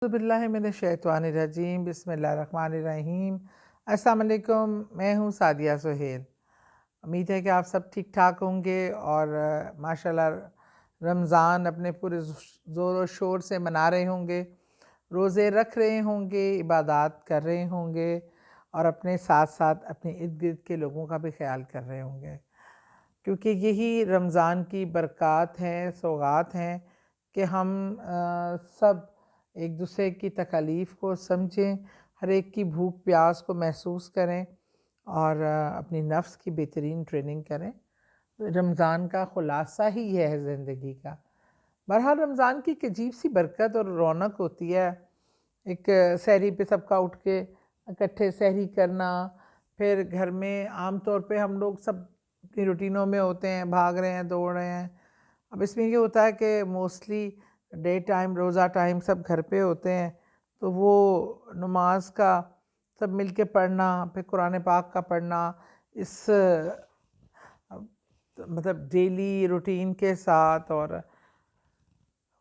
اعوذ باللہ من الشیطان الرجیم، بسم اللہ الرحمن الرحیم۔ السلام علیکم، میں ہوں سعدیہ سہیل۔ امید ہے کہ آپ سب ٹھیک ٹھاک ہوں گے اور ماشاءاللہ رمضان اپنے پورے زور و شور سے منا رہے ہوں گے، روزے رکھ رہے ہوں گے، عبادات کر رہے ہوں گے اور اپنے ساتھ ساتھ اپنے ارد گرد کے لوگوں کا بھی خیال کر رہے ہوں گے، کیونکہ یہی رمضان کی برکات ہیں، سوغات ہیں کہ ہم سب ایک دوسرے کی تکالیف کو سمجھیں، ہر ایک کی بھوک پیاس کو محسوس کریں اور اپنی نفس کی بہترین ٹریننگ کریں۔ رمضان کا خلاصہ ہی یہ ہے زندگی کا۔ بہرحال رمضان کی ایک عجیب سی برکت اور رونق ہوتی ہے، ایک سحری پہ سب کا اٹھ کے اکٹھے سحری کرنا، پھر گھر میں عام طور پہ ہم لوگ سب اپنی روٹینوں میں ہوتے ہیں، بھاگ رہے ہیں، دوڑ رہے ہیں۔ اب اس میں یہ ہوتا ہے کہ موسٹلی ڈے ٹائم، روزہ ٹائم سب گھر پہ ہوتے ہیں، تو وہ نماز کا سب مل کے پڑھنا، پھر قرآن پاک کا پڑھنا، اس مطلب ڈیلی روٹین کے ساتھ، اور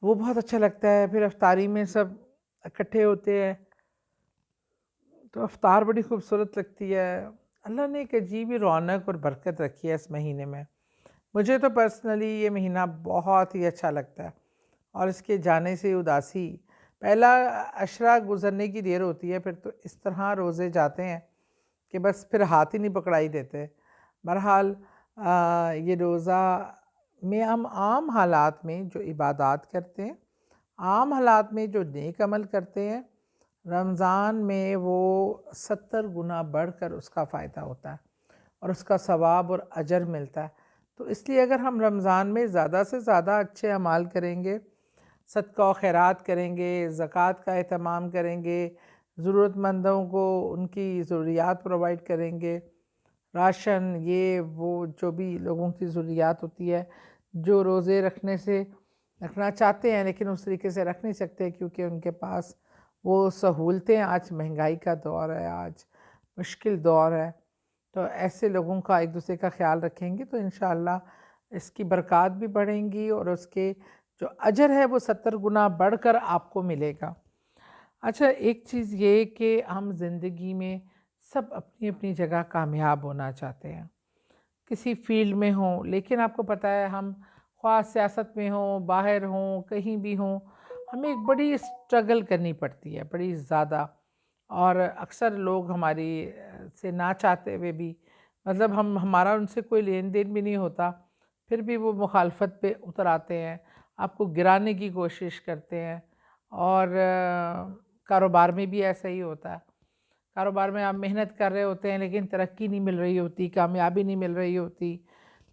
وہ بہت اچھا لگتا ہے۔ پھر افطاری میں سب اکٹھے ہوتے ہیں تو افطار بڑی خوبصورت لگتی ہے۔ اللہ نے ایک عجیب رونق اور برکت رکھی ہے اس مہینے میں۔ مجھے تو پرسنلی یہ مہینہ بہت ہی اچھا لگتا ہے، اور اس کے جانے سے اداسی، پہلا عشرہ گزرنے کی دیر ہوتی ہے، پھر تو اس طرح روزے جاتے ہیں کہ بس پھر ہاتھ ہی نہیں پکڑائی دیتے۔ بہرحال یہ روزہ میں ہم عام حالات میں جو عبادات کرتے ہیں، عام حالات میں جو نیک عمل کرتے ہیں، رمضان میں وہ 70 گنا بڑھ کر اس کا فائدہ ہوتا ہے اور اس کا ثواب اور اجر ملتا ہے۔ تو اس لیے اگر ہم رمضان میں زیادہ سے زیادہ اچھے اعمال کریں گے، صدقہ و خیرات کریں گے، زکوٰۃ کا اہتمام کریں گے، ضرورت مندوں کو ان کی ضروریات پرووائڈ کریں گے، راشن یہ وہ جو بھی لوگوں کی ضروریات ہوتی ہے، جو روزے رکھنا چاہتے ہیں لیکن اس طریقے سے رکھ نہیں سکتے کیونکہ ان کے پاس وہ سہولتیں، آج مہنگائی کا دور ہے، آج مشکل دور ہے، تو ایسے لوگوں کا ایک دوسرے کا خیال رکھیں گے تو انشاءاللہ اس کی برکات بھی بڑھیں گی اور اس کے جو اجر ہے وہ 70 گنا بڑھ کر آپ کو ملے گا۔ اچھا، ایک چیز یہ کہ ہم زندگی میں سب اپنی اپنی جگہ کامیاب ہونا چاہتے ہیں، کسی فیلڈ میں ہوں، لیکن آپ کو پتہ ہے ہم خواہ سیاست میں ہوں، باہر ہوں، کہیں بھی ہوں، ہمیں ایک بڑی اسٹرگل کرنی پڑتی ہے، بڑی زیادہ، اور اکثر لوگ ہماری سے نہ چاہتے ہوئے بھی، مطلب ہمارا ان سے کوئی لین دین بھی نہیں ہوتا، پھر بھی وہ مخالفت پہ اتر آتے ہیں، آپ کو گرانے کی کوشش کرتے ہیں، اور کاروبار میں بھی ایسا ہی ہوتا ہے۔ کاروبار میں آپ محنت کر رہے ہوتے ہیں لیکن ترقی نہیں مل رہی ہوتی، کامیابی نہیں مل رہی ہوتی،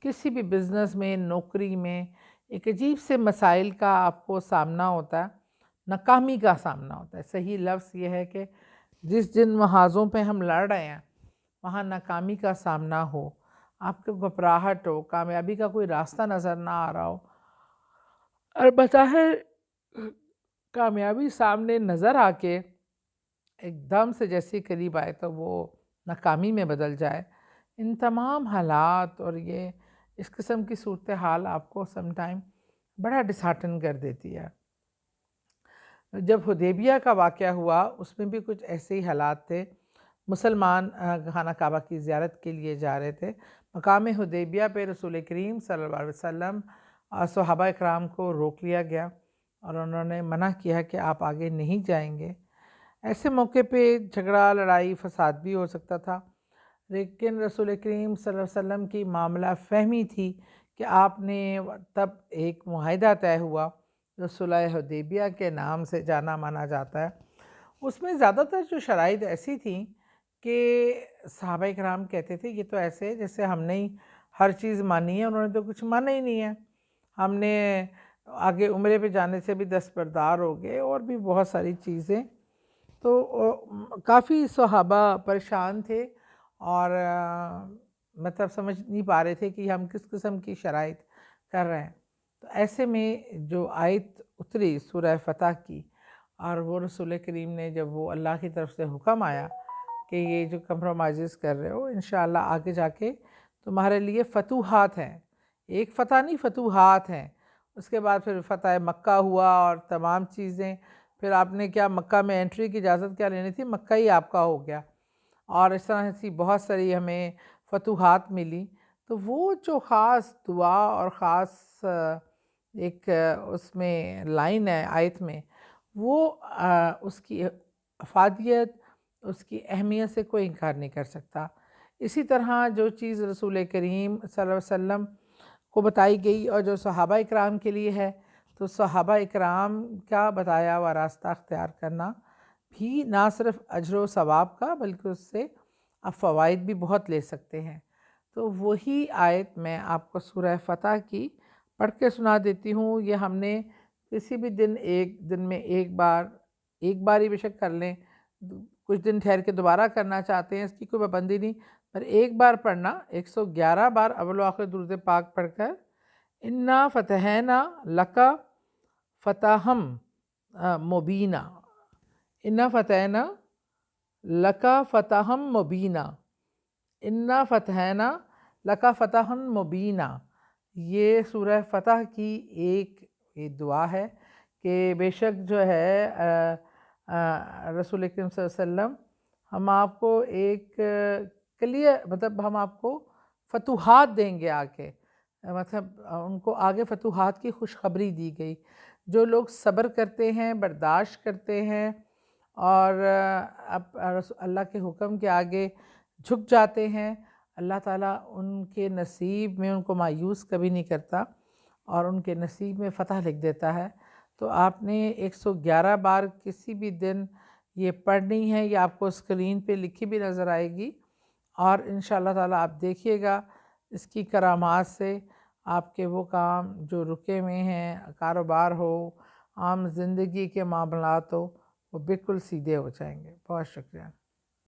کسی بھی بزنس میں، نوکری میں ایک عجیب سے مسائل کا آپ کو سامنا ہوتا ہے، ناکامی کا سامنا ہوتا ہے۔ صحیح لفظ یہ ہے کہ جن محاذوں پہ ہم لڑ رہے ہیں وہاں ناکامی کا سامنا ہو، آپ کو گھبراہٹ ہو، کامیابی کا کوئی راستہ نظر نہ آ رہا ہو، اور بظاہر کامیابی سامنے نظر آ کے ایک دم سے جیسی قریب آئے تو وہ ناکامی میں بدل جائے، ان تمام حالات اور یہ اس قسم کی صورتحال آپ کو سم ٹائم بڑا ڈسہارٹن کر دیتی ہے۔ جب حدیبیہ کا واقعہ ہوا اس میں بھی کچھ ایسے ہی حالات تھے، مسلمان خانہ کعبہ کی زیارت کے لیے جا رہے تھے، مقام حدیبیہ پہ رسول کریم صلی اللہ علیہ وسلم صحابہ اکرام کو روک لیا گیا اور انہوں نے منع کیا کہ آپ آگے نہیں جائیں گے۔ ایسے موقع پہ جھگڑا، لڑائی، فساد بھی ہو سکتا تھا، لیکن رسول کریم صلی اللہ علیہ وسلم کی معاملہ فہمی تھی کہ آپ نے تب ایک معاہدہ طے ہوا جو صلح حدیبیہ کے نام سے جانا مانا جاتا ہے۔ اس میں زیادہ تر جو شرائط ایسی تھیں کہ صحابہ کرام کہتے تھے یہ تو ایسے جیسے ہم نے ہی ہر چیز مانی ہے، انہوں نے تو کچھ مانا ہی نہیں ہے، ہم نے آگے عمرے پہ جانے سے بھی دستبردار ہو گئے، اور بھی بہت ساری چیزیں، تو کافی صحابہ پریشان تھے اور مطلب سمجھ نہیں پا رہے تھے کہ ہم کس قسم کی شرائط کر رہے ہیں۔ تو ایسے میں جو آیت اتری سورہ فتح کی، اور وہ رسول کریم نے جب وہ اللہ کی طرف سے حکم آیا کہ یہ جو کمپرومائزز کر رہے ہو انشاءاللہ آگے جا کے تمہارے لیے فتوحات ہیں، ایک فتح نہیں فتوحات ہیں، اس کے بعد پھر فتح مکہ ہوا اور تمام چیزیں، پھر آپ نے کیا مکہ میں انٹری کی اجازت کیا لینی تھی، مکہ ہی آپ کا ہو گیا، اور اس طرح سے بہت ساری ہمیں فتوحات ملی۔ تو وہ جو خاص دعا اور خاص ایک اس میں لائن ہے آیت میں، وہ اس کی افادیت، اس کی اہمیت سے کوئی انکار نہیں کر سکتا۔ اسی طرح جو چیز رسول کریم صلی اللہ علیہ وسلم کو بتائی گئی اور جو صحابہ اکرام کے لیے ہے، تو صحابہ اکرام کا بتایا ہوا راستہ اختیار کرنا بھی نہ صرف اجر و ثواب کا، بلکہ اس سے آپ فوائد بھی بہت لے سکتے ہیں۔ تو وہی آیت میں آپ کو سورہ فتح کی پڑھ کے سنا دیتی ہوں۔ یہ ہم نے کسی بھی دن، ایک دن میں ایک بار ہی بے شک کر لیں، کچھ دن ٹھہر کے دوبارہ کرنا چاہتے ہیں، اس کی کوئی پابندی نہیں، پر ایک بار پڑھنا، 111 بار اول و آخر درود پاک پڑھ کر انا فتحنا لکا فتحم مبینہ، انا فتحنا لکا فتحم مبینہ، انا فتحنا لکا فتحم مبینہ، یہ سورہ فتح کی ایک دعا ہے کہ بے شک جو ہے رسول اکرم صلی اللہ علیہ وسلم ہم آپ کو ایک کلیئر، مطلب ہم آپ کو فتوحات دیں گے آگے، مطلب ان کو آگے فتوحات کی خوشخبری دی گئی۔ جو لوگ صبر کرتے ہیں، برداشت کرتے ہیں اور اللہ کے حکم کے آگے جھک جاتے ہیں، اللہ تعالیٰ ان کے نصیب میں ان کو مایوس کبھی نہیں کرتا اور ان کے نصیب میں فتح لکھ دیتا ہے۔ تو آپ نے 111 بار کسی بھی دن یہ پڑھنی ہے، یہ آپ کو اسکرین پہ لکھی بھی نظر آئے گی، اور انشاءاللہ تعالیٰ آپ دیکھیے گا اس کی کرامات سے آپ کے وہ کام جو رکے ہوئے ہیں، کاروبار ہو، عام زندگی کے معاملات ہو، وہ بالکل سیدھے ہو جائیں گے۔ بہت شکریہ۔